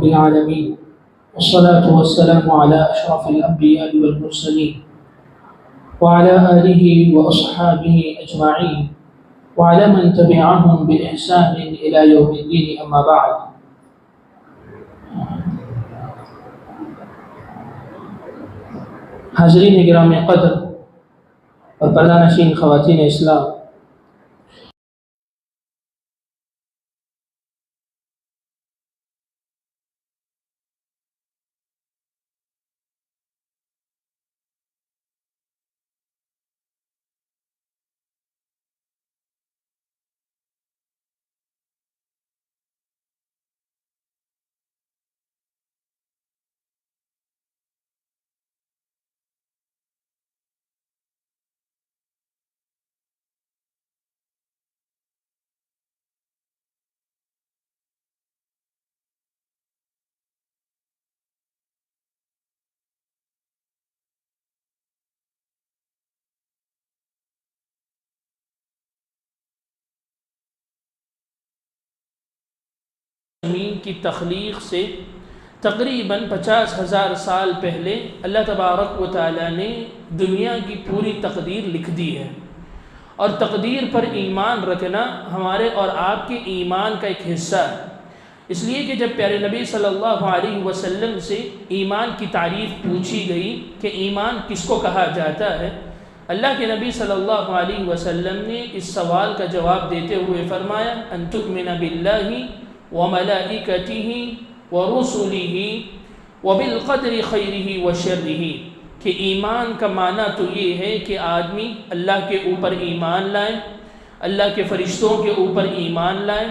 رب العالمين والصلاة والسلام على أشرف الأنبياء والمرسلين وعلى آله وأصحابه أجمعين وعلى من تبعهم بإحسان إلى يوم الدين أما بعد. حاضرین گرامی قدر اور پردہ نشین خواتین اسلام، زمین کی تخلیق سے تقریباً 50,000 سال پہلے اللہ تبارک و تعالیٰ نے دنیا کی پوری تقدیر لکھ دی ہے، اور تقدیر پر ایمان رکھنا ہمارے اور آپ کے ایمان کا ایک حصہ ہے. اس لیے کہ جب پیارے نبی صلی اللہ علیہ وسلم سے ایمان کی تعریف پوچھی گئی کہ ایمان کس کو کہا جاتا ہے، اللہ کے نبی صلی اللہ علیہ وسلم نے اس سوال کا جواب دیتے ہوئے فرمایا ان تؤمن باللہ وملائکتہ ورسلہ وبالقدر خیرہ وشرہ، کہ ایمان کا معنی تو یہ ہے کہ آدمی اللہ کے اوپر ایمان لائے، اللہ کے فرشتوں کے اوپر ایمان لائے،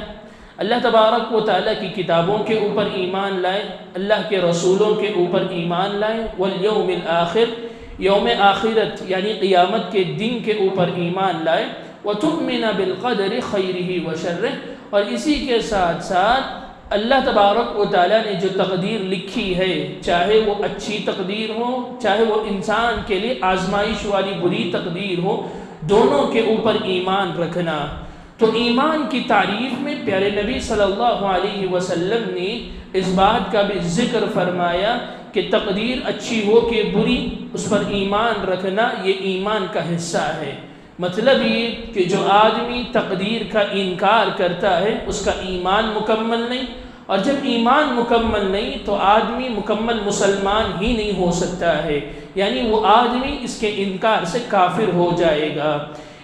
اللہ تبارک و تعالیٰ کی کتابوں کے اوپر ایمان لائے، اللہ کے رسولوں کے اوپر ایمان لائے، والیوم الآخر، یوم آخرت یعنی قیامت کے دن کے اوپر ایمان لائے، وتؤمن بالقدر خیرہ وشرہ، اور اسی کے ساتھ ساتھ اللہ تبارک و تعالیٰ نے جو تقدیر لکھی ہے، چاہے وہ اچھی تقدیر ہو، چاہے وہ انسان کے لیے آزمائش والی بری تقدیر ہو، دونوں کے اوپر ایمان رکھنا. تو ایمان کی تعریف میں پیارے نبی صلی اللہ علیہ وسلم نے اس بات کا بھی ذکر فرمایا کہ تقدیر اچھی ہو کہ بری، اس پر ایمان رکھنا یہ ایمان کا حصہ ہے. مطلب یہ کہ جو آدمی تقدیر کا انکار کرتا ہے اس کا ایمان مکمل نہیں، اور جب ایمان مکمل نہیں تو آدمی مکمل مسلمان ہی نہیں ہو سکتا ہے، یعنی وہ آدمی اس کے انکار سے کافر ہو جائے گا.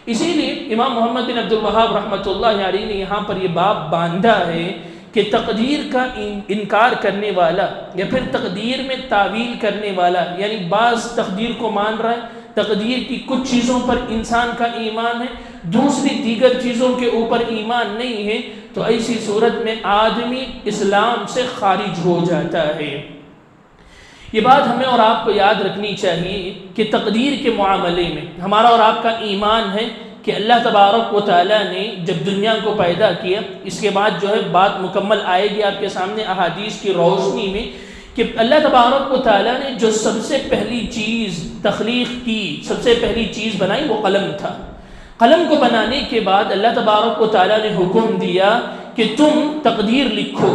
اسی لیے امام محمد بن عبد الوہاب رحمۃ اللہ علیہ نے یہاں پر یہ باب باندھا ہے کہ تقدیر کا انکار کرنے والا یا پھر تقدیر میں تعویل کرنے والا، یعنی بعض تقدیر کو مان رہا ہے، تقدیر کی کچھ چیزوں پر انسان کا ایمان ہے، دوسری دیگر چیزوں کے اوپر ایمان نہیں ہے، تو ایسی صورت میں آدمی اسلام سے خارج ہو جاتا ہے. یہ بات ہمیں اور آپ کو یاد رکھنی چاہیے کہ تقدیر کے معاملے میں ہمارا اور آپ کا ایمان ہے کہ اللہ تبارک و تعالیٰ نے جب دنیا کو پیدا کیا، اس کے بعد جو ہے بات مکمل آئے گی آپ کے سامنے احادیث کی روشنی میں، کہ اللہ تبارک و تعالیٰ نے جو سب سے پہلی چیز تخلیق کی، سب سے پہلی چیز بنائی وہ قلم تھا. قلم کو بنانے کے بعد اللہ تبارک و تعالیٰ نے حکم دیا کہ تم تقدیر لکھو.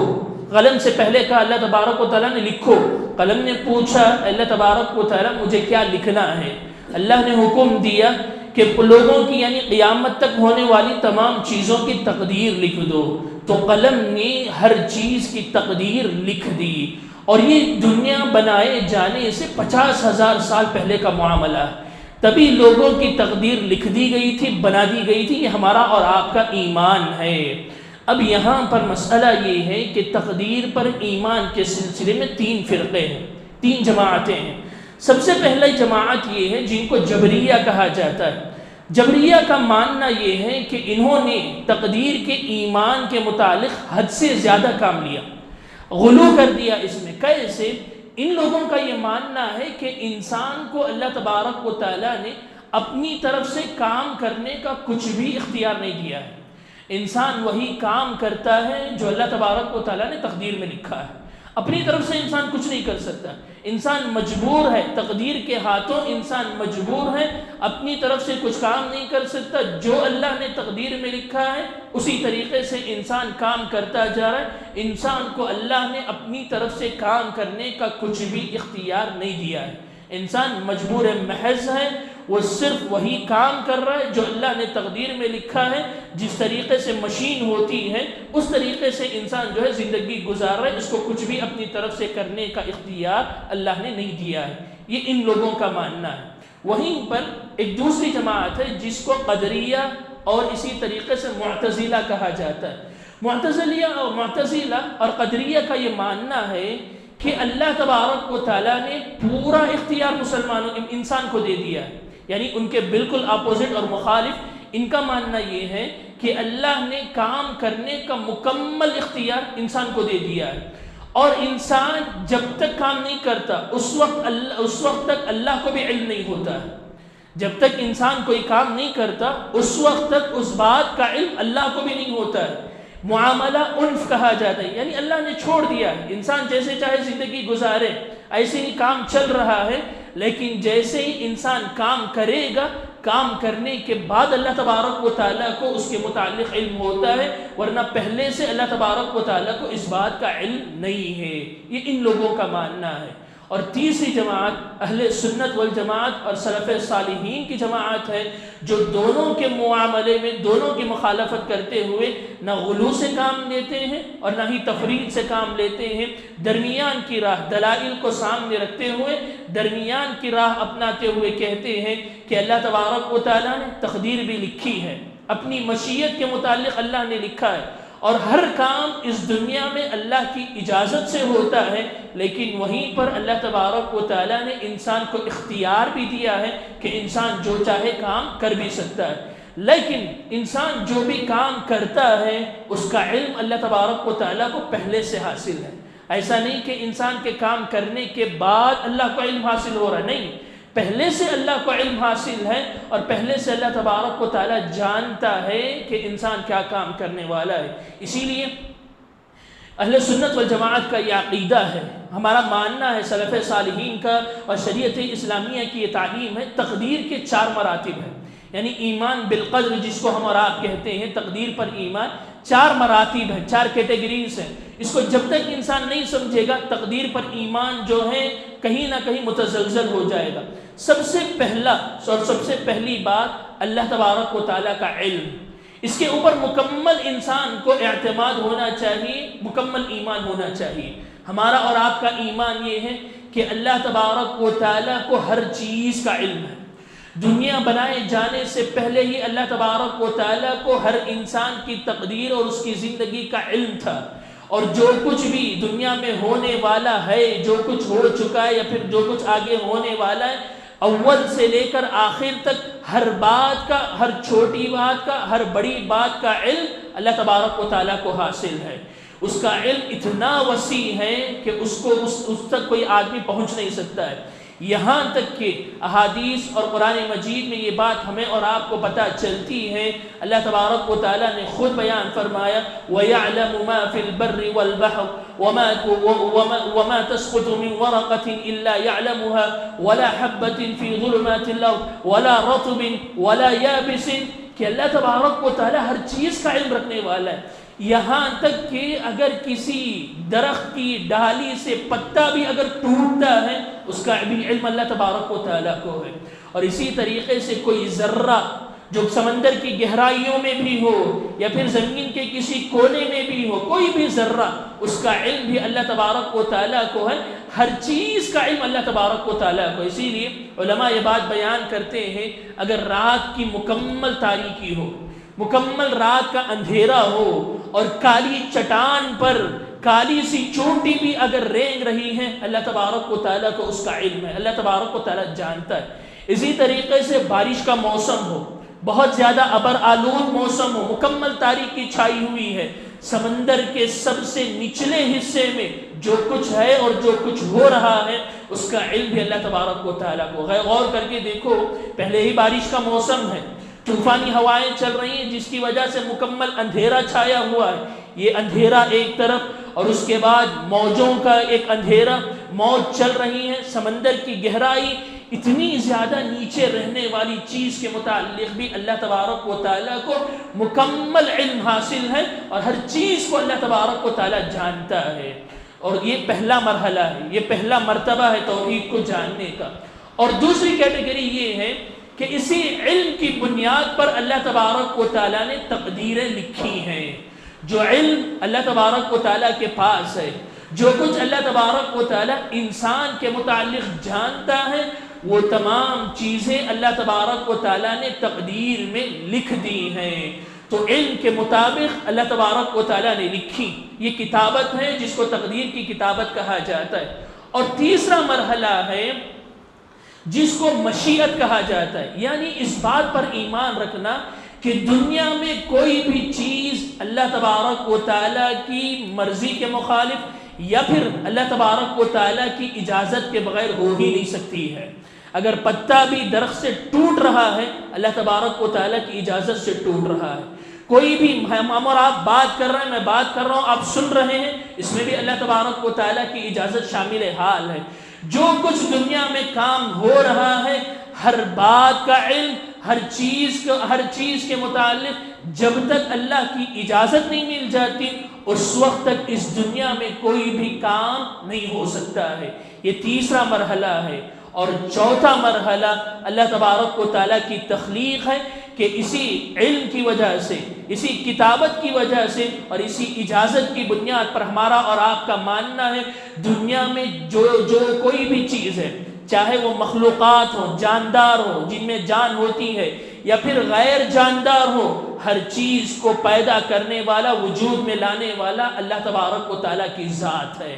قلم سے پہلے کہا اللہ تبارک و تعالیٰ نے لکھو. قلم نے پوچھا اللہ تبارک و تعالیٰ مجھے کیا لکھنا ہے؟ اللہ نے حکم دیا کہ لوگوں کی یعنی قیامت تک ہونے والی تمام چیزوں کی تقدیر لکھ دو. تو قلم نے ہر چیز کی تقدیر لکھ دی، اور یہ دنیا بنائے جانے سے 50,000 سال پہلے کا معاملہ ہے. تبھی لوگوں کی تقدیر لکھ دی گئی تھی، بنا دی گئی تھی. یہ ہمارا اور آپ کا ایمان ہے. اب یہاں پر مسئلہ یہ ہے کہ تقدیر پر ایمان کے سلسلے میں 3 فرقے ہیں، 3 جماعتیں ہیں. سب سے پہلی جماعت یہ ہے جن کو جبریہ کہا جاتا ہے. جبریہ کا ماننا یہ ہے کہ انہوں نے تقدیر کے ایمان کے متعلق حد سے زیادہ کام لیا، غلو کر دیا اس میں. کیسے؟ ان لوگوں کا یہ ماننا ہے کہ انسان کو اللہ تبارک و تعالیٰ نے اپنی طرف سے کام کرنے کا کچھ بھی اختیار نہیں دیا ہے. انسان وہی کام کرتا ہے جو اللہ تبارک و تعالیٰ نے تقدیر میں لکھا ہے. اپنی طرف سے انسان کچھ نہیں کر سکتا، انسان مجبور ہے، تقدیر کے ہاتھوں انسان مجبور ہے، اپنی طرف سے کچھ کام نہیں کر سکتا۔ جو اللہ نے تقدیر میں لکھا ہے اسی طریقے سے انسان کام کرتا جا رہا ہے۔ انسان کو اللہ نے اپنی طرف سے کام کرنے کا کچھ بھی اختیار نہیں دیا ہے، انسان مجبور محض ہے، وہ صرف وہی کام کر رہا ہے جو اللہ نے تقدیر میں لکھا ہے۔ جس طریقے سے مشین ہوتی ہے اس طریقے سے انسان جو ہے زندگی گزار رہا ہے، اس کو کچھ بھی اپنی طرف سے کرنے کا اختیار اللہ نے نہیں دیا ہے، یہ ان لوگوں کا ماننا ہے۔ وہیں پر ایک دوسری جماعت ہے جس کو قدریہ اور اسی طریقے سے معتزلہ کہا جاتا ہے۔ معتزلہ اور قدریہ کا یہ ماننا ہے کہ اللہ تبارک و تعالیٰ نے پورا اختیار مسلمانوں انسان کو دے دیا ہے، یعنی ان کے بالکل اپوزٹ اور مخالف ان کا ماننا یہ ہے کہ اللہ نے کام کرنے کا مکمل اختیار انسان کو دے دیا ہے، اور انسان جب تک کام نہیں کرتا اس وقت تک اللہ کو بھی علم نہیں ہوتا ہے۔ جب تک انسان کوئی کام نہیں کرتا اس وقت تک اس بات کا علم اللہ کو بھی نہیں ہوتا ہے۔ معاملہ عنف کہا جاتا ہے، یعنی اللہ نے چھوڑ دیا ہے، انسان جیسے چاہے زندگی گزارے، ایسے ہی کام چل رہا ہے، لیکن جیسے ہی انسان کام کرے گا، کام کرنے کے بعد اللہ تبارک و تعالیٰ کو اس کے متعلق علم ہوتا ہے، ورنہ پہلے سے اللہ تبارک و تعالیٰ کو اس بات کا علم نہیں ہے۔ یہ ان لوگوں کا ماننا ہے۔ اور تیسری جماعت اہل سنت والجماعت اور سلف صالحین کی جماعت ہے، جو دونوں کے معاملے میں دونوں کی مخالفت کرتے ہوئے نہ غلو سے کام لیتے ہیں اور نہ ہی تفرید سے کام لیتے ہیں، درمیان کی راہ، دلائل کو سامنے رکھتے ہوئے درمیان کی راہ اپناتے ہوئے کہتے ہیں کہ اللہ تبارک و تعالیٰ نے تقدیر بھی لکھی ہے، اپنی مشیت کے متعلق اللہ نے لکھا ہے، اور ہر کام اس دنیا میں اللہ کی اجازت سے ہوتا ہے، لیکن وہیں پر اللہ تبارک و تعالیٰ نے انسان کو اختیار بھی دیا ہے کہ انسان جو چاہے کام کر بھی سکتا ہے، لیکن انسان جو بھی کام کرتا ہے اس کا علم اللہ تبارک و تعالیٰ کو پہلے سے حاصل ہے۔ ایسا نہیں کہ انسان کے کام کرنے کے بعد اللہ کو علم حاصل ہو رہا ہے، نہیں، پہلے سے اللہ کو علم حاصل ہے، اور پہلے سے اللہ تبارک و تعالیٰ جانتا ہے کہ انسان کیا کام کرنے والا ہے۔ اسی لیے اہل سنت والجماعت کا یہ عقیدہ ہے، ہمارا ماننا ہے، سلف صالحین کا اور شریعت اسلامیہ کی یہ تعلیم ہے، تقدیر کے 4 مراتب ہیں، یعنی ایمان بالقدر جس کو ہم اور آپ کہتے ہیں، تقدیر پر ایمان 4 مراتب ہیں، 4 کیٹیگریز ہیں۔ اس کو جب تک انسان نہیں سمجھے گا تقدیر پر ایمان جو ہے کہیں نہ کہیں متزلزل ہو جائے گا۔ سب سے پہلا اور سب سے پہلی بات اللہ تبارک و تعالیٰ کا علم، اس کے اوپر مکمل انسان کو اعتماد ہونا چاہیے، مکمل ایمان ہونا چاہیے۔ ہمارا اور آپ کا ایمان یہ ہے کہ اللہ تبارک و تعالیٰ کو ہر چیز کا علم ہے، دنیا بنائے جانے سے پہلے ہی اللہ تبارک و تعالیٰ کو ہر انسان کی تقدیر اور اس کی زندگی کا علم تھا، اور جو کچھ بھی دنیا میں ہونے والا ہے، جو کچھ ہو چکا ہے یا پھر جو کچھ آگے ہونے والا ہے، اول سے لے کر آخر تک ہر بات کا، ہر چھوٹی بات کا، ہر بڑی بات کا علم اللہ تبارک و تعالیٰ کو حاصل ہے۔ اس کا علم اتنا وسیع ہے کہ اس تک کوئی آدمی پہنچ نہیں سکتا ہے، یہاں تک کہ احادیث اور قرآن مجید میں یہ بات ہمیں اور آپ کو پتہ چلتی ہے۔ اللہ تبارک و تعالیٰ نے خود بیان فرمایا وَيَعْلَمُ مَا فِي الْبَرِّ وَالْبَحْرِ وَمَا تَسْقُطُ مِنْ وَرَقَةٍ إِلَّا يَعْلَمُهَا وَلَا حَبَّةٍ فِي ظُلُمَاتِ الْأَرْضِ وَلَا رَطْبٍ وَلَا يَابِسٍ، کہ اللہ تبارک و تعالیٰ ہر چیز کا علم رکھنے والا ہے، یہاں تک کہ اگر کسی درخت کی ڈالی سے پتا بھی اگر ٹوٹتا ہے اس کا بھی علم اللہ تبارک و تعالیٰ کو ہے۔ اور اسی طریقے سے کوئی ذرہ جو سمندر کی گہرائیوں میں بھی ہو یا پھر زمین کے کسی کونے میں بھی ہو، کوئی بھی ذرہ، اس کا علم بھی اللہ تبارک و تعالیٰ کو ہے، ہر چیز کا علم اللہ تبارک و تعالیٰ کو۔ اسی لیے علماء یہ بات بیان کرتے ہیں، اگر رات کی مکمل تاریکی ہو، مکمل رات کا اندھیرا ہو، اور کالی چٹان پر کالی سی چونٹی بھی اگر رینگ رہی ہے، اللہ تبارک و تعالیٰ کو اس کا علم ہے، اللہ تبارک و تعالیٰ جانتا ہے۔ اسی طریقے سے بارش کا موسم ہو، بہت زیادہ ابر آلود موسم ہو، مکمل تاریکی چھائی ہوئی ہے، سمندر کے سب سے نچلے حصے میں جو کچھ ہے اور جو کچھ ہو رہا ہے اس کا علم بھی اللہ تبارک و تعالیٰ کو۔ غور کر کے دیکھو، پہلے ہی بارش کا موسم ہے، طوفانی ہوائیں چل رہی ہیں جس کی وجہ سے مکمل اندھیرا چھایا ہوا ہے، یہ اندھیرا ایک طرف اور اس کے بعد موجوں کا ایک اندھیرا، موج چل رہی ہے، سمندر کی گہرائی، اتنی زیادہ نیچے رہنے والی چیز کے متعلق بھی اللہ تبارک و تعالیٰ کو مکمل علم حاصل ہے، اور ہر چیز کو اللہ تبارک و تعالیٰ جانتا ہے۔ اور یہ پہلا مرحلہ ہے، یہ پہلا مرتبہ ہے توحید کو جاننے کا۔ اور دوسری کیٹیگری یہ ہے کہ اسی علم کی بنیاد پر اللہ تبارک و تعالیٰ نے تقدیریں لکھی ہیں۔ جو علم اللہ تبارک و تعالیٰ کے پاس ہے، جو کچھ اللہ تبارک و تعالیٰ انسان کے متعلق جانتا ہے، وہ تمام چیزیں اللہ تبارک و تعالیٰ نے تقدیر میں لکھ دی ہیں۔ تو علم کے مطابق اللہ تبارک و تعالیٰ نے لکھی، یہ کتابت ہے جس کو تقدیر کی کتابت کہا جاتا ہے۔ اور تیسرا مرحلہ ہے جس کو مشیت کہا جاتا ہے، یعنی اس بات پر ایمان رکھنا کہ دنیا میں کوئی بھی چیز اللہ تبارک و تعالیٰ کی مرضی کے مخالف یا پھر اللہ تبارک و تعالیٰ کی اجازت کے بغیر ہو ہی نہیں سکتی ہے۔ اگر پتا بھی درخت سے ٹوٹ رہا ہے، اللہ تبارک و تعالیٰ کی اجازت سے ٹوٹ رہا ہے۔ کوئی بھی ہم اور آپ بات کر رہے ہیں، میں بات کر رہا ہوں، آپ سن رہے ہیں، اس میں بھی اللہ تبارک و تعالیٰ کی اجازت شامل حال ہے۔ جو کچھ دنیا میں کام ہو رہا ہے، ہر بات کا علم، ہر چیز کے متعلق جب تک اللہ کی اجازت نہیں مل جاتی، اس وقت تک اس دنیا میں کوئی بھی کام نہیں ہو سکتا ہے۔ یہ تیسرا مرحلہ ہے۔ اور چوتھا مرحلہ اللہ تبارک و تعالیٰ کی تخلیق ہے کہ اسی علم کی وجہ سے، اسی کتابت کی وجہ سے اور اسی اجازت کی بنیاد پر ہمارا اور آپ کا ماننا ہے دنیا میں جو کوئی بھی چیز ہے، چاہے وہ مخلوقات ہوں، جاندار ہوں جن میں جان ہوتی ہے، یا پھر غیر جاندار ہو، ہر چیز کو پیدا کرنے والا، وجود میں لانے والا اللہ تبارک و تعالیٰ کی ذات ہے۔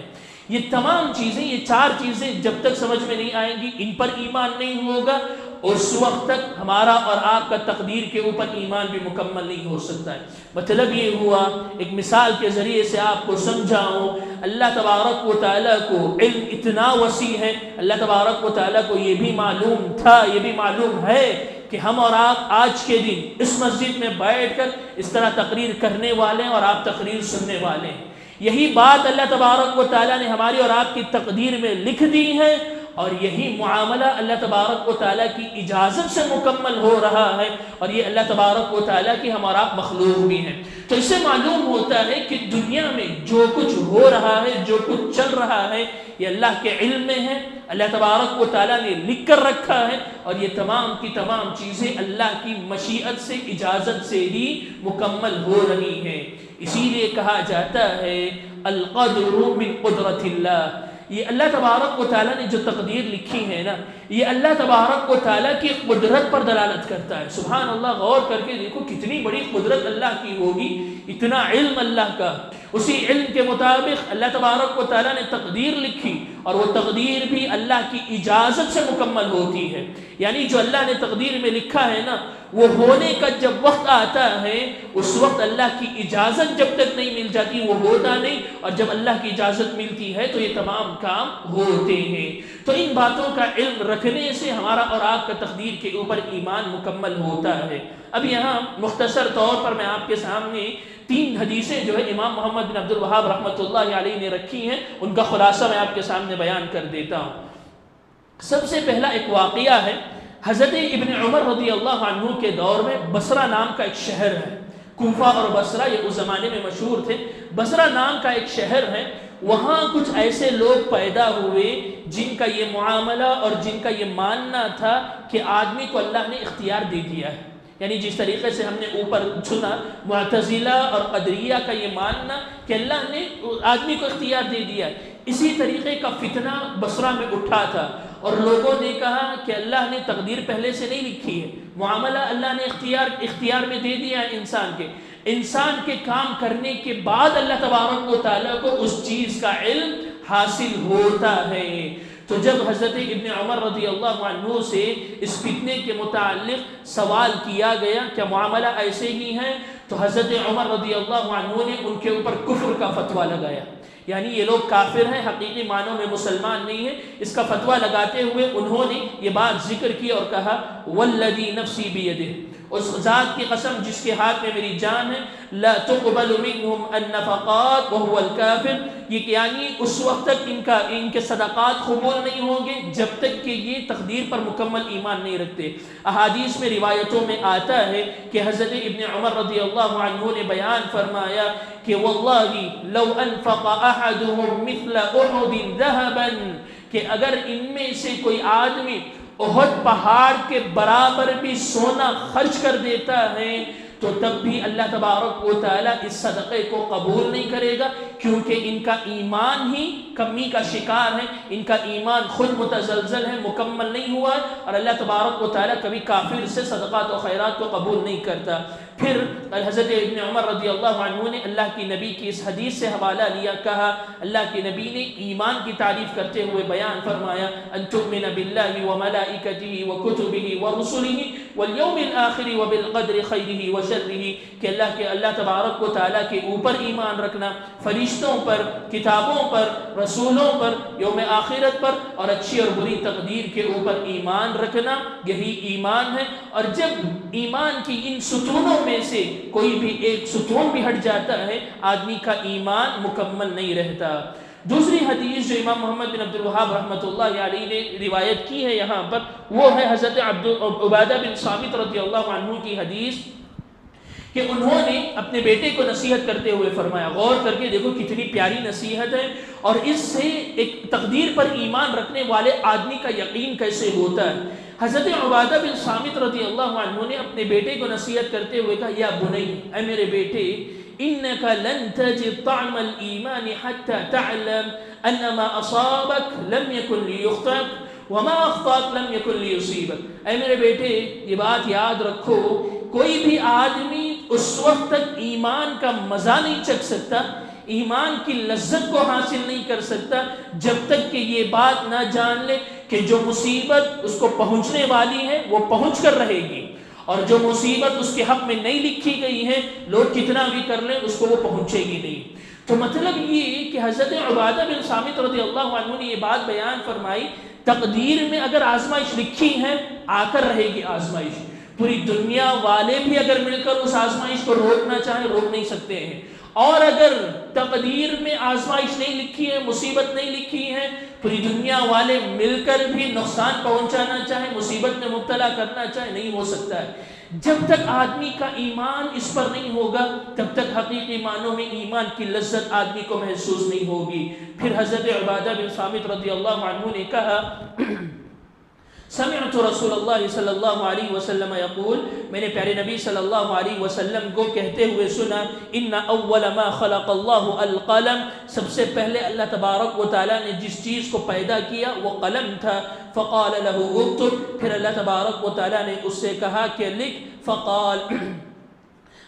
یہ تمام چیزیں، یہ چار چیزیں جب تک سمجھ میں نہیں آئیں گی، ان پر ایمان نہیں ہوگا، اس وقت تک ہمارا اور آپ کا تقدیر کے اوپر ایمان بھی مکمل نہیں ہو سکتا ہے۔ مطلب یہ ہوا، ایک مثال کے ذریعے سے آپ کو سمجھاؤں، اللہ تبارک و تعالیٰ کو علم اتنا وسیع ہے، اللہ تبارک و تعالیٰ کو یہ بھی معلوم تھا، یہ بھی معلوم ہے کہ ہم اور آپ آج کے دن اس مسجد میں بیٹھ کر اس طرح تقریر کرنے والے ہیں اور آپ تقریر سننے والے ہیں۔ یہی بات اللہ تبارک و تعالیٰ نے ہماری اور آپ کی تقدیر میں لکھ دی ہے، اور یہی معاملہ اللہ تبارک و تعالیٰ کی اجازت سے مکمل ہو رہا ہے، اور یہ اللہ تبارک و تعالیٰ کی ہم اور آپ مخلوق بھی ہیں۔ تو اس سے معلوم ہوتا ہے کہ دنیا میں جو کچھ ہو رہا ہے، جو کچھ چل رہا ہے، یہ اللہ کے علم میں ہے، اللہ تبارک و تعالیٰ نے لکھ کر رکھا ہے، اور یہ تمام کی تمام چیزیں اللہ کی مشیت سے، اجازت سے ہی مکمل ہو رہی ہیں۔ اسی لیے کہا جاتا ہے القدر من قدرت اللہ، یہ اللہ تبارک و تعالیٰ نے جو تقدیر لکھی ہے نا، یہ اللہ تبارک و تعالیٰ کی قدرت پر دلالت کرتا ہے۔ سبحان اللہ، غور کر کے دیکھو کتنی بڑی قدرت اللہ کی ہوگی، اتنا علم اللہ کا۔ اسی علم کے مطابق اللہ تبارک و تعالیٰ نے تقدیر لکھی، اور وہ تقدیر بھی اللہ کی اجازت سے مکمل ہوتی ہے۔ یعنی جو اللہ نے تقدیر میں لکھا ہے نا، وہ ہونے کا جب وقت آتا ہے، اس وقت اللہ کی اجازت جب تک نہیں مل جاتی وہ ہوتا نہیں، اور جب اللہ کی اجازت ملتی ہے تو یہ تمام کام ہوتے ہیں۔ تو ان باتوں کا علم رکھنے سے ہمارا اور آپ کا تقدیر کے اوپر ایمان مکمل ہوتا ہے۔ اب یہاں مختصر طور پر میں آپ کے سامنے 3 حدیثیں جو ہے امام محمد بن عبد الوہاب رحمۃ اللہ علیہ نے رکھی ہیں، ان کا خلاصہ میں آپ کے سامنے بیان کر دیتا ہوں۔ سب سے پہلا ایک واقعہ ہے، حضرت ابن عمر رضی اللہ عنہ کے دور میں بصرہ نام کا ایک شہر ہے، کوفہ اور بصرہ یہ اس زمانے میں مشہور تھے۔ بصرہ نام کا ایک شہر ہے، وہاں کچھ ایسے لوگ پیدا ہوئے جن کا یہ معاملہ اور جن کا یہ ماننا تھا کہ آدمی کو اللہ نے اختیار دے دیا ہے۔ یعنی جس طریقے سے ہم نے اوپر سنا معتزلہ اور قدریہ کا یہ ماننا کہ اللہ نے آدمی کو اختیار دے دیا ہے، اسی طریقے کا فتنہ بصرہ میں اٹھا تھا، اور لوگوں نے کہا کہ اللہ نے تقدیر پہلے سے نہیں لکھی ہے، معاملہ اللہ نے اختیار میں دے دیا ہے انسان کے کام کرنے کے بعد اللہ تبارک و تعالیٰ کو اس چیز کا علم حاصل ہوتا ہے۔ تو جب حضرت ابن عمر رضی اللہ عنہ سے اس فتنے کے متعلق سوال کیا گیا کہ معاملہ ایسے ہی ہے، تو حضرت عمر رضی اللہ عنہ نے ان کے اوپر کفر کا فتویٰ لگایا، یعنی یہ لوگ کافر ہیں، حقیقی معنوں میں مسلمان نہیں ہیں۔ اس کا فتویٰ لگاتے ہوئے انہوں نے یہ بات ذکر کی اور کہا والذی نفسی بیدہ، اس ذات کی قسم جس کے ہاتھ میں میری جان ہے، لا تقبل منهم النفقات وهو الكافر، یہ یعنی اس وقت تک ان کے صدقات قبول نہیں ہوں گے جب تک کہ یہ تقدیر پر مکمل ایمان نہیں رکھتے۔ احادیث میں روایتوں میں آتا ہے کہ حضرت ابن عمر رضی اللہ عنہ نے بیان فرمایا کہ واللہ لو انفق احدهم مثل احد ذهبا، کہ اگر ان میں سے کوئی آدمی احد پہاڑ کے برابر بھی سونا خرچ کر دیتا ہے تو تب بھی اللہ تبارک و تعالیٰ اس صدقے کو قبول نہیں کرے گا، کیونکہ ان کا ایمان ہی کمی کا شکار ہے، ان کا ایمان خود متزلزل ہے، مکمل نہیں ہوا ہے، اور اللہ تبارک و تعالیٰ کبھی کافر سے صدقات و خیرات کو قبول نہیں کرتا۔ پھر حضرت ابن عمر رضی اللہ عنہ نے اللہ کی نبی کی اس حدیث سے حوالہ لیا، کہا اللہ کے نبی نے ایمان کی تعریف کرتے ہوئے بیان فرمایا ان تؤمن باللہ وملائکتہ وکتبہ ورسلہ والیوم الآخر وبالقدر خیرہ وشرہ، کہ اللہ تبارک و تعالیٰ کے اوپر ایمان رکھنا، فرشتوں پر، کتابوں پر، رسولوں پر، یوم آخرت پر، اور اچھی اور بری تقدیر کے اوپر ایمان رکھنا، یہی ایمان ہے۔ اور جب ایمان کی ان ستونوں میں سے کوئی بھی ایک ستون بھی ہٹ جاتا ہے، آدمی کا ایمان مکمل نہیں رہتا۔ دوسری حدیث جو امام محمد بن عبد الوہاب رحمۃ اللہ علیہ نے روایت کی ہے یہاں پر، وہ ہے حضرت عبادہ بن صامت رضی اللہ عنہ کی حدیث، کہ انہوں نے اپنے بیٹے کو نصیحت کرتے ہوئے فرمایا، غور کر کے دیکھو کتنی پیاری نصیحت ہے، اور اس سے ایک تقدیر پر ایمان رکھنے والے آدمی کا یقین کیسے ہوتا ہے۔ حضرت عبادہ بن صامت رضی اللہ عنہ نے اپنے بیٹے کو نصیحت کرتے ہوئے کہا یا بنی، اے میرے بیٹے، انک لن تجد طعم الایمان حتى تعلم ان ما اصابك لم يكن ليخطئك وما اخطاك لم يكن ليصيبك۔ اے میرے بیٹے یہ بات یاد رکھو، کوئی بھی آدمی اس وقت تک ایمان کا مزہ نہیں چکھ سکتا، ایمان کی لذت کو حاصل نہیں کر سکتا جب تک کہ یہ بات نہ جان لے کہ جو مصیبت اس کو پہنچنے والی ہے وہ پہنچ کر رہے گی، اور جو مصیبت اس کے حق میں نہیں لکھی گئی ہے لوگ کتنا بھی کر لیں اس کو وہ پہنچے گی نہیں۔ تو مطلب یہ کہ حضرت عبادہ بن صامت رضی اللہ عنہ نے یہ بات بیان فرمائی، تقدیر میں اگر آزمائش لکھی ہے آ کر رہے گی آزمائش، پوری دنیا والے بھی اگر مل کر اس آزمائش کو روکنا چاہیں روک نہیں سکتے ہیں، اور اگر تقدیر میں آزمائش نہیں لکھی ہے، مصیبت نہیں لکھی ہے، پوری دنیا والے مل کر بھی نقصان پہنچانا چاہیں، مصیبت میں مبتلا کرنا چاہیں، نہیں ہو سکتا ہے۔ جب تک آدمی کا ایمان اس پر نہیں ہوگا تب تک حقیقی معنوں میں ایمان کی لذت آدمی کو محسوس نہیں ہوگی۔ پھر حضرت عبادہ بن صامت رضی اللہ عنہ نے کہا سمعت رسول اللہ صلی اللہ علیہ وسلم یقول، میں نے پیارے نبی صلی اللہ علیہ وسلم کو کہتے ہوئے سنا، ان اول ما خلق اللہ القلم، سب سے پہلے اللہ تبارک و تعالیٰ نے جس چیز کو پیدا کیا وہ قلم تھا، فقال له اکتب، پھر اللہ تبارک و تعالیٰ نے اس سے کہا کہ لکھ، فقال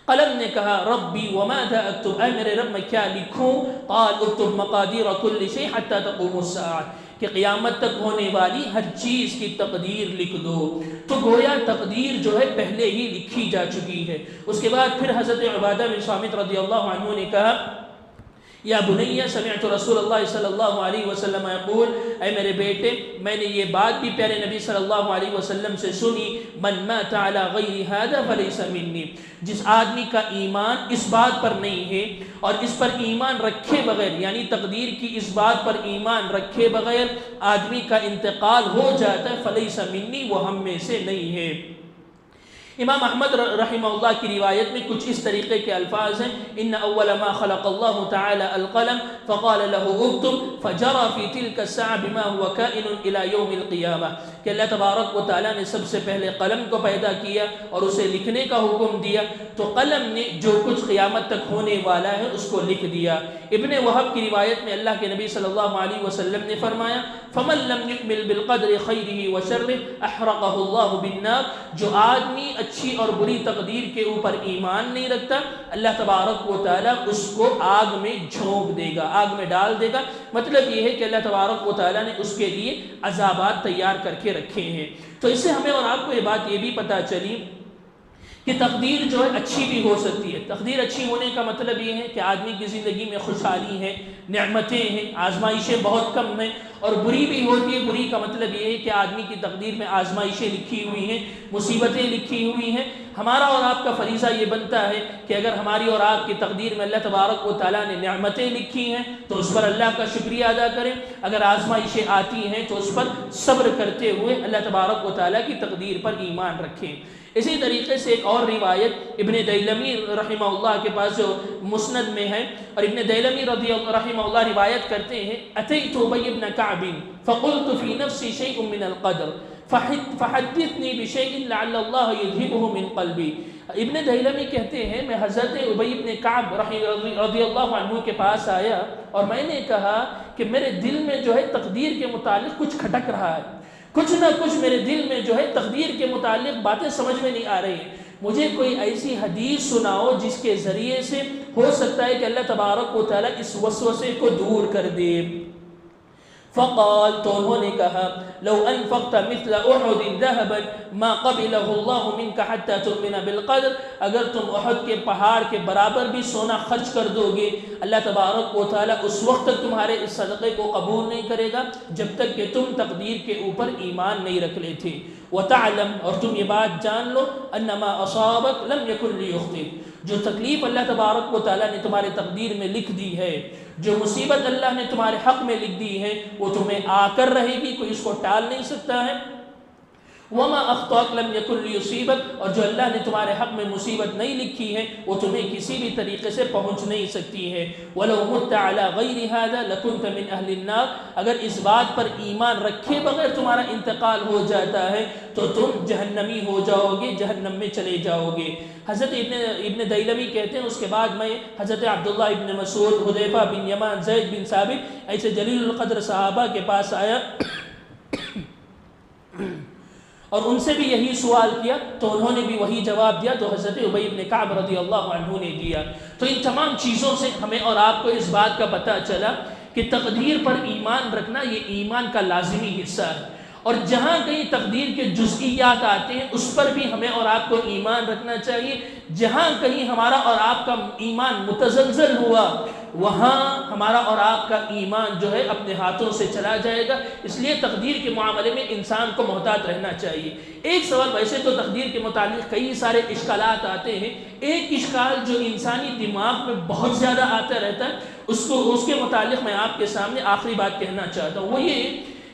قلم نے کہا ربی وماذا اکتب، اے میرے رب میں کیا لکھوں، قال اکتب مقادیر کل شیء حتی تقوم الساعہ، کہ قیامت تک ہونے والی ہر چیز کی تقدیر لکھ دو۔ تو گویا تقدیر جو ہے پہلے ہی لکھی جا چکی ہے۔ اس کے بعد پھر حضرت عبادہ بن صامت رضی اللہ عنہ نے کہا یا بنی سمعت رسول اللہ صلی اللہ علیہ وسلم یقول، اے میرے بیٹے میں نے یہ بات بھی پیارے نبی صلی اللہ علیہ وسلم سے سنی، من مات علی غیر ھذا فلیس منی، جس آدمی کا ایمان اس بات پر نہیں ہے اور اس پر ایمان رکھے بغیر، یعنی تقدیر کی اس بات پر ایمان رکھے بغیر آدمی کا انتقال ہو جاتا ہے، فلیس منی، وہ ہم میں سے نہیں ہے۔ امام احمد رحمہ اللہ کی روایت میں کچھ اس طریقے کے الفاظ ہیں، ان اول ما خلق اللہ تعالی القلم فقال له اکتب فجرى في تلك الساعة بما هو كائن الى يوم القیامہ، کہ اللہ تبارک و تعالیٰ نے سب سے پہلے قلم کو پیدا کیا اور اسے لکھنے کا حکم دیا، تو قلم نے جو کچھ قیامت تک ہونے والا ہے اس کو لکھ دیا۔ ابن وہب کی روایت میں اللہ کے نبی صلی اللہ علیہ وسلم نے فرمایا فمن لم يكمل بالقدر خیرہ وشرہ احرقہ اللہ بالنار، جو آدمی اچھی اور بری تقدیر کے اوپر ایمان نہیں رکھتا اللہ تبارک و تعالیٰ اس کو آگ میں جھونک دے گا، آگ میں ڈال دے گا۔ مطلب یہ ہے کہ اللہ تبارک و تعالیٰ نے اس کے لیے عذابات تیار کر کے رکھے ہیں۔ تو اس سے ہمیں اور آپ کو یہ بات یہ بھی پتہ چلی کہ تقدیر جو ہے اچھی بھی ہو سکتی ہے۔ تقدیر اچھی ہونے کا مطلب یہ ہے کہ آدمی کی زندگی میں خوشحالی ہے، نعمتیں ہیں، آزمائشیں بہت کم ہیں، اور بری بھی ہوتی ہے۔ بری کا مطلب یہ ہے کہ آدمی کی تقدیر میں آزمائشیں لکھی ہوئی ہیں، مصیبتیں لکھی ہوئی ہیں۔ ہمارا اور آپ کا فریضہ یہ بنتا ہے کہ اگر ہماری اور آپ کی تقدیر میں اللہ تبارک و تعالیٰ نے نعمتیں لکھی ہیں تو اس پر اللہ کا شکریہ ادا کریں، اگر آزمائشیں آتی ہیں تو اس پر صبر کرتے ہوئے اللہ تبارک و تعالیٰ کی تقدیر پر ایمان رکھیں۔ اسی طریقے سے ایک اور روایت ابن دیلمی رحمہ اللہ کے پاس جو مسند میں ہے، اور ابن دیلمی رحمہ اللہ روایت کرتے ہیں، اتیت ابی بن کعب فقلت فی نفسی شیء من القدر فحدثنی بشیء لعل اللہ یذهبه من قلبی۔ ابن دیلمی کہتے ہیں میں حضرت ابی بن کعب رضی اللہ عنہ کے پاس آیا اور میں نے کہا کہ میرے دل میں جو ہے تقدیر کے متعلق کچھ کھٹک رہا ہے، کچھ نہ کچھ میرے دل میں جو ہے تقدیر کے متعلق باتیں سمجھ میں نہیں آ رہی ہیں، مجھے کوئی ایسی حدیث سناؤ جس کے ذریعے سے ہو سکتا ہے کہ اللہ تبارک و تعالیٰ اس وسوسے کو دور کر دے۔ فقال، تو انہوں نے کہا، لو انفقت مثل احد ذهبا ما قبله الله منك حتى تؤمن بالقدر، اگر تم احد کے پہاڑ کے برابر بھی سونا خرچ کر دو گے اللہ تبارک و تعالیٰ اس وقت تک تمہارے اس صدقے کو قبول نہیں کرے گا جب تک کہ تم تقدیر کے اوپر ایمان نہیں رکھ لیتے۔ وتعلم، اور تم یہ بات جان لو، انما اصابك لم يكن ليخطئك، جو تکلیف اللہ تبارک و تعالیٰ نے تمہارے تقدیر میں لکھ دی ہے، جو مصیبت اللہ نے تمہارے حق میں لکھ دی ہے وہ تمہیں آ کر رہے گی، کوئی اس کو ٹال نہیں سکتا ہے۔ وما اخطاک لم یکن لیصیبک، اور جو اللہ نے تمہارے حق میں مصیبت نہیں لکھی ہے وہ تمہیں کسی بھی طریقے سے پہنچ نہیں سکتی ہے۔ ولو مت علی غیر ھذا لکنت من اہل النار، اگر اس بات پر ایمان رکھے بغیر تمہارا انتقال ہو جاتا ہے تو تم جہنمی ہو جاؤ گے، جہنم میں چلے جاؤ گے۔ حضرت ابن دیلمی کہتے ہیں اس کے بعد میں حضرت عبداللہ ابن مسعود، حذیفہ بن یمان، زید بن ثابت ایسے جلیل القدر صحابہ کے پاس آیا اور ان سے بھی یہی سوال کیا تو انہوں نے بھی وہی جواب دیا جو حضرت ابی بن کعب رضی اللہ عنہ نے دیا۔ تو ان تمام چیزوں سے ہمیں اور آپ کو اس بات کا پتہ چلا کہ تقدیر پر ایمان رکھنا یہ ایمان کا لازمی حصہ ہے، اور جہاں کہیں تقدیر کے جزئیات آتے ہیں اس پر بھی ہمیں اور آپ کو ایمان رکھنا چاہیے۔ جہاں کہیں ہمارا اور آپ کا ایمان متزلزل ہوا وہاں ہمارا اور آپ کا ایمان جو ہے اپنے ہاتھوں سے چلا جائے گا، اس لیے تقدیر کے معاملے میں انسان کو محتاط رہنا چاہیے۔ ایک سوال، ویسے تو تقدیر کے متعلق کئی سارے اشکالات آتے ہیں، ایک اشکال جو انسانی دماغ میں بہت زیادہ آتا رہتا ہے اس کے متعلق میں آپ کے سامنے آخری بات کہنا چاہتا ہوں، وہ یہ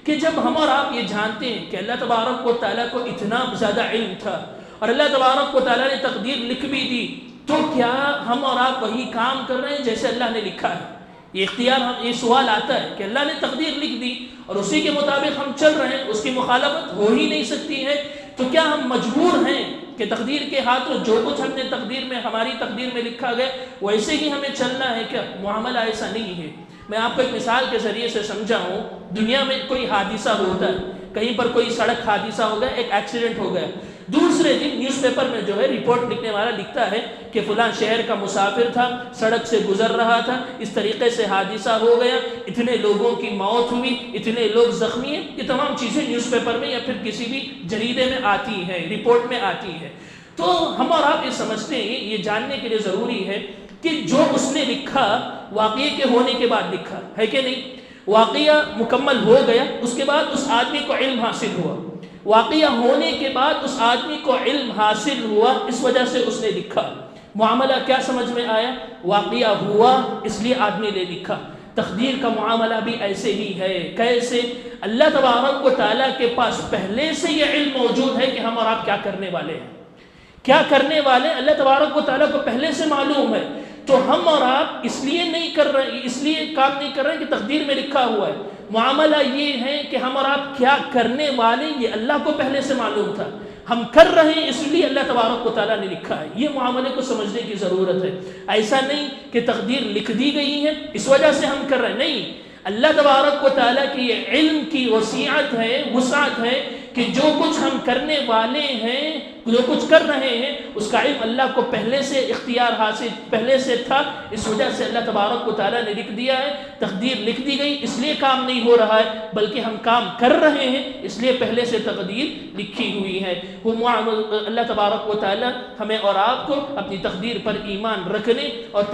کہ جب ہم اور آپ یہ جانتے ہیں کہ اللہ تبارک و تعالیٰ کو اتنا زیادہ علم تھا اور اللہ تبارک و تعالیٰ نے تقدیر لکھ بھی دی، تو کیا ہم اور آپ وہی کام کر رہے ہیں جیسے اللہ نے لکھا ہے؟ یہ اختیار یہ سوال آتا ہے کہ اللہ نے تقدیر لکھ دی اور اسی کے مطابق ہم چل رہے ہیں، اس کی مخالفت ہو ہی نہیں سکتی ہے، تو کیا ہم مجبور ہیں کہ تقدیر کے ہاتھوں جو کچھ ہم نے تقدیر میں ہماری تقدیر میں لکھا گیا ویسے ہی ہمیں چلنا ہے؟ کیا معاملہ ایسا نہیں ہے۔ میں آپ کو ایک مثال کے ذریعے سے سمجھاؤں، دنیا میں کوئی حادثہ ہوتا ہے، کہیں پر کوئی سڑک حادثہ ہو گیا، ایک ایکسیڈنٹ ہو گیا، دوسرے دن نیوز پیپر میں جو ہے رپورٹ لکھنے والا لکھتا ہے کہ فلاں شہر کا مسافر تھا، سڑک سے گزر رہا تھا، اس طریقے سے حادثہ ہو گیا، اتنے لوگوں کی موت ہوئی، اتنے لوگ زخمی ہیں۔ یہ تمام چیزیں نیوز پیپر میں یا پھر کسی بھی جریدے میں آتی ہیں، رپورٹ میں آتی ہے۔ تو ہم اور آپ یہ سمجھتے ہیں، یہ جاننے کے لیے ضروری ہے کہ جو اس نے لکھا واقعے کے ہونے کے بعد لکھا ہے کہ نہیں؟ واقعہ مکمل ہو گیا، اس کے بعد اس آدمی کو علم حاصل ہوا، واقعہ ہونے کے بعد اس آدمی کو علم حاصل ہوا، اس وجہ سے اس نے لکھا۔ معاملہ کیا سمجھ میں آیا؟ واقعہ ہوا اس لیے آدمی نے لکھا۔ تقدیر کا معاملہ بھی ایسے ہی ہے۔ کیسے؟ اللہ تبارک و تعالیٰ کے پاس پہلے سے یہ علم موجود ہے کہ ہم اور آپ کیا کرنے والے ہیں، کیا کرنے والے ہیں، اللہ تبارک و تعالیٰ کو پہلے سے معلوم ہے۔ تو ہم اور آپ اس لیے نہیں کر رہے، اس لیے کام نہیں کر رہے کہ تقدیر میں لکھا ہوا ہے۔ معاملہ یہ ہے کہ ہم اور آپ کیا کرنے والے یہ اللہ کو پہلے سے معلوم تھا، ہم کر رہے ہیں اس لیے اللہ تبارک و تعالیٰ نے لکھا ہے۔ یہ معاملے کو سمجھنے کی ضرورت ہے۔ ایسا نہیں کہ تقدیر لکھ دی گئی ہے اس وجہ سے ہم کر رہے ہیں، نہیں، اللہ تبارک و تعالیٰ کی یہ علم کی وسعت ہے، وسعت ہے کہ جو کچھ ہم کرنے والے ہیں، جو کچھ کر رہے ہیں، اس کا علم اللہ کو پہلے سے اختیار حاصل پہلے سے تھا، اس وجہ سے اللہ تبارک و تعالیٰ نے لکھ دیا ہے۔ تقدیر لکھ دی گئی اس لیے کام نہیں ہو رہا ہے، بلکہ ہم کام کر رہے ہیں اس لیے پہلے سے تقدیر لکھی ہوئی ہے۔ اللہ تبارک و تعالیٰ ہمیں اور آپ کو اپنی تقدیر پر ایمان رکھنے اور